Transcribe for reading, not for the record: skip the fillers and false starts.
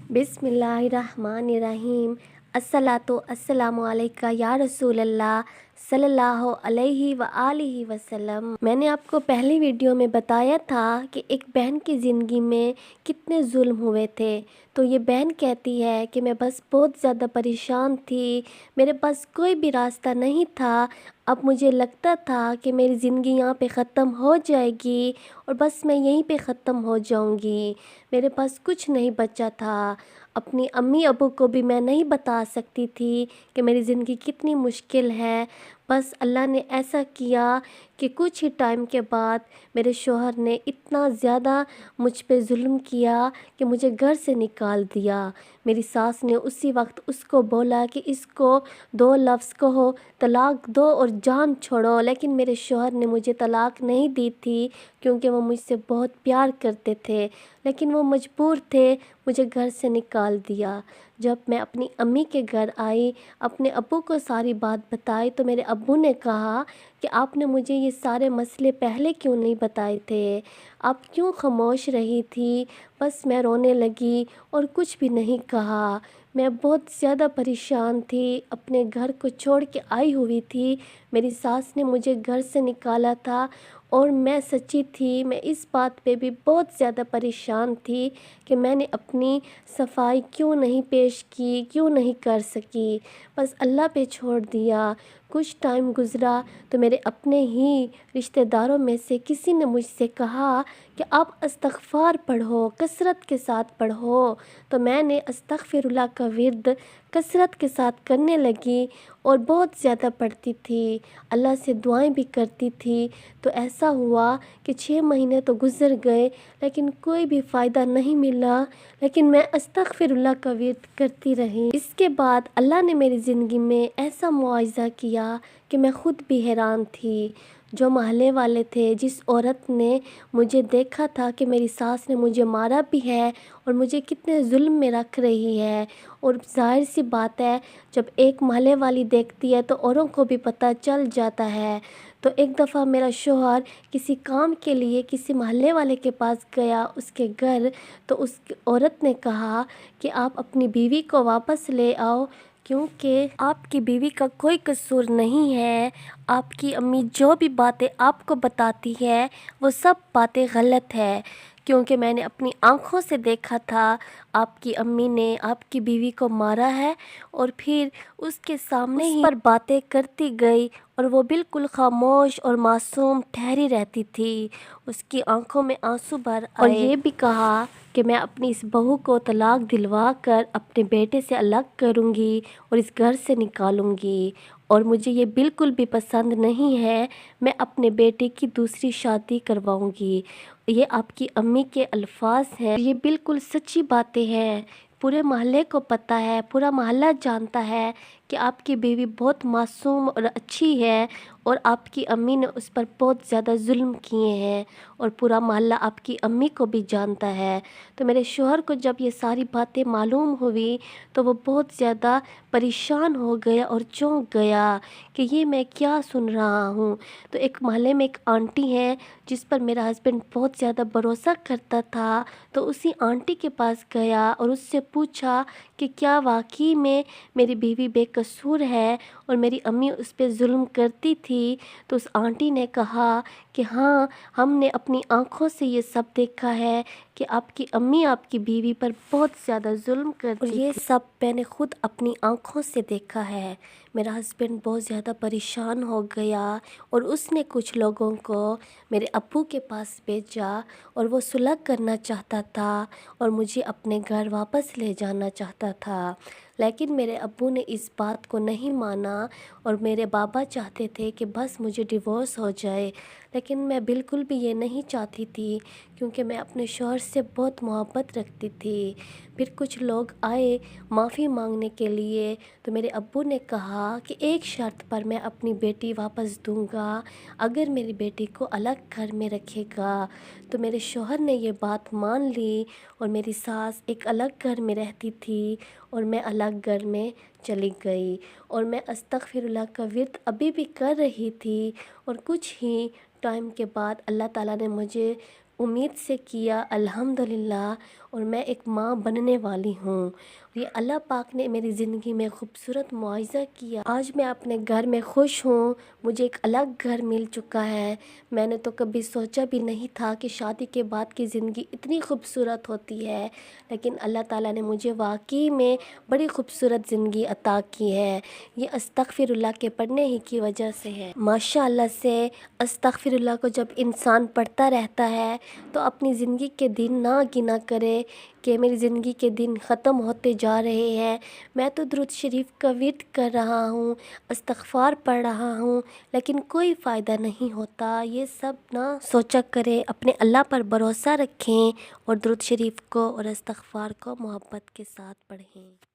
बिस्मिल्लाहिर्रहमानिर्रहीम। अस्सलातु अस्सलामु अलैका या रसूल अल्लाह सल्लल्लाहु अलैहि व आलिहि वसल्लम। मैंने आपको पहली वीडियो में बताया था कि एक बहन की ज़िंदगी में कितने जुल्म हुए थे। तो ये बहन कहती है कि मैं बस बहुत ज़्यादा परेशान थी, मेरे पास कोई भी रास्ता नहीं था। अब मुझे लगता था कि मेरी ज़िंदगी यहाँ पे ख़त्म हो जाएगी और बस मैं यहीं पे ख़त्म हो जाऊँगी। मेरे पास कुछ नहीं बचा था। अपनी अम्मी अबू को भी मैं नहीं बता सकती थी कि मेरी ज़िंदगी कितनी मुश्किल है। बस अल्लाह ने ऐसा किया कि कुछ ही टाइम के बाद मेरे शौहर ने इतना ज़्यादा मुझ पे जुल्म किया कि मुझे घर से निकाल दिया। मेरी सास ने उसी वक्त उसको बोला कि इसको 2 लफ्ज़ कहो, तलाक दो और जान छोड़ो। लेकिन मेरे शौहर ने मुझे तलाक नहीं दी थी क्योंकि वो मुझसे बहुत प्यार करते थे, लेकिन वो मजबूर थे, मुझे घर से निकाल दिया। जब मैं अपनी अम्मी के घर आई, अपने अब्बू को सारी बात बताई तो मेरे अब्बू ने कहा कि आपने मुझे ये सारे मसले पहले क्यों नहीं बताए थे, आप क्यों खामोश रही थी। बस मैं रोने लगी और कुछ भी नहीं कहा। मैं बहुत ज़्यादा परेशान थी, अपने घर को छोड़ के आई हुई थी। मेरी सास ने मुझे घर से निकाला था और मैं सच्ची थी। मैं इस बात पे भी बहुत ज़्यादा परेशान थी कि मैंने अपनी सफाई क्यों नहीं पेश की, क्यों नहीं कर सकी। बस अल्लाह पे छोड़ दिया। कुछ टाइम गुज़रा तो मेरे अपने ही रिश्तेदारों में से किसी ने मुझसे कहा कि आप इस्तग़फ़ार पढ़ो, कसरत के साथ पढ़ो। तो मैंने अस्तग़फ़िरुल्लाह का विर्द कसरत के साथ करने लगी और बहुत ज़्यादा पढ़ती थी, अल्लाह से दुआएं भी करती थी। तो ऐसा हुआ कि 6 महीने तो गुज़र गए लेकिन कोई भी फ़ायदा नहीं मिला, लेकिन मैं अस्तग़फ़िरुल्लाह का विर्द करती रही। इसके बाद अल्लाह ने मेरी ज़िंदगी में ऐसा मुआज़ा किया कि मैं ख़ुद भी हैरान थी। जो मोहल्ले वाले थे, जिस औरत ने मुझे देखा था कि मेरी सास ने मुझे मारा भी है और मुझे कितने जुल्म में रख रही है, और ज़ाहिर सी बात है जब एक मोहल्ले वाली देखती है तो औरों को भी पता चल जाता है। तो एक दफ़ा मेरा शौहर किसी काम के लिए किसी मोहल्ले वाले के पास गया उसके घर, तो उस औरत ने कहा कि आप अपनी बीवी को वापस ले आओ क्योंकि आपकी बीवी का कोई कसूर नहीं है। आपकी अम्मी जो भी बातें आपको बताती है वो सब बातें गलत है, क्योंकि मैंने अपनी आँखों से देखा था आपकी अम्मी ने आपकी बीवी को मारा है और फिर उसके सामने ही पर बातें करती गई और वो बिल्कुल खामोश और मासूम ठहरी रहती थी। उसकी आंखों में आंसू भर आए और ये भी कहा कि मैं अपनी इस बहू को तलाक दिलवा कर अपने बेटे से अलग करूंगी और इस घर से निकालूंगी, और मुझे ये बिल्कुल भी पसंद नहीं है, मैं अपने बेटे की दूसरी शादी करवाऊंगी। ये आपकी अम्मी के अल्फाज हैं, ये बिल्कुल सच्ची बातें हैं। पूरे मोहल्ले को पता है, पूरा मोहल्ला जानता है कि आपकी बीवी बहुत मासूम और अच्छी है और आपकी अम्मी ने उस पर बहुत ज़्यादा जुल्म किए हैं, और पूरा मोहल्ला आपकी अम्मी को भी जानता है। तो मेरे शौहर को जब ये सारी बातें मालूम हुई तो वो बहुत ज़्यादा परेशान हो गया और चौंक गया कि ये मैं क्या सुन रहा हूँ। तो एक मोहल्ले में एक आंटी है जिस पर मेरा हस्बैंड बहुत ज़्यादा भरोसा करता था, तो उसी आंटी के पास गया और उससे पूछा कि क्या वाकई में मेरी बीवी बेकसूर है और मेरी अम्मी उस पर जुल्म करती थी। तो उस आंटी ने कहा कि हाँ, हमने अपनी आँखों से ये सब देखा है कि आपकी अम्मी आपकी बीवी पर बहुत ज़्यादा जुल्म करती थी, और ये सब मैंने ख़ुद अपनी आँखों से देखा है। मेरा हस्बैंड बहुत ज़्यादा परेशान हो गया और उसने कुछ लोगों को मेरे अब्बू के पास भेजा और वो सुलह करना चाहता था और मुझे अपने घर वापस ले जाना चाहता था। लेकिन मेरे अब्बू ने इस बात को नहीं माना और मेरे बाबा चाहते थे कि बस मुझे डिवोर्स हो जाए, लेकिन मैं बिल्कुल भी ये नहीं चाहती थी क्योंकि मैं अपने शौहर से बहुत मोहब्बत रखती थी। फिर कुछ लोग आए माफ़ी मांगने के लिए, तो मेरे अब्बू ने कहा कि एक शर्त पर मैं अपनी बेटी वापस दूंगा, अगर मेरी बेटी को अलग घर में रखेगा। तो मेरे शौहर ने ये बात मान ली और मेरी सास एक अलग घर में रहती थी और मैं अलग घर में चली गई, और मैं अस्तग़फ़िरुल्लाह का विर्द अभी भी कर रही थी। और कुछ ही टाइम के बाद अल्लाह ताला ने मुझे उम्मीद से किया, अल्हम्दुलिल्लाह, اور میں ایک ماں بننے والی ہوں۔ یہ اللہ پاک نے میری زندگی میں خوبصورت معجزہ کیا۔ آج میں اپنے گھر میں خوش ہوں، مجھے ایک الگ گھر مل چکا ہے۔ میں نے تو کبھی سوچا بھی نہیں تھا کہ شادی کے بعد کی زندگی اتنی خوبصورت ہوتی ہے، لیکن اللہ تعالیٰ نے مجھے واقعی میں بڑی خوبصورت زندگی عطا کی ہے۔ یہ استغفر اللہ کے پڑھنے ہی کی وجہ سے ہے۔ ماشاء اللہ سے استغفر اللہ کو جب انسان پڑھتا رہتا ہے تو اپنی زندگی کے دن نہ گنا کرے کہ میری زندگی کے دن ختم ہوتے جا رہے ہیں۔ میں تو درود شریف کا ورد کر رہا ہوں، استغفار پڑھ رہا ہوں، لیکن کوئی فائدہ نہیں ہوتا۔ یہ سب نہ سوچا کریں، اپنے اللہ پر بھروسہ رکھیں اور درود شریف کو اور استغفار کو محبت کے ساتھ پڑھیں۔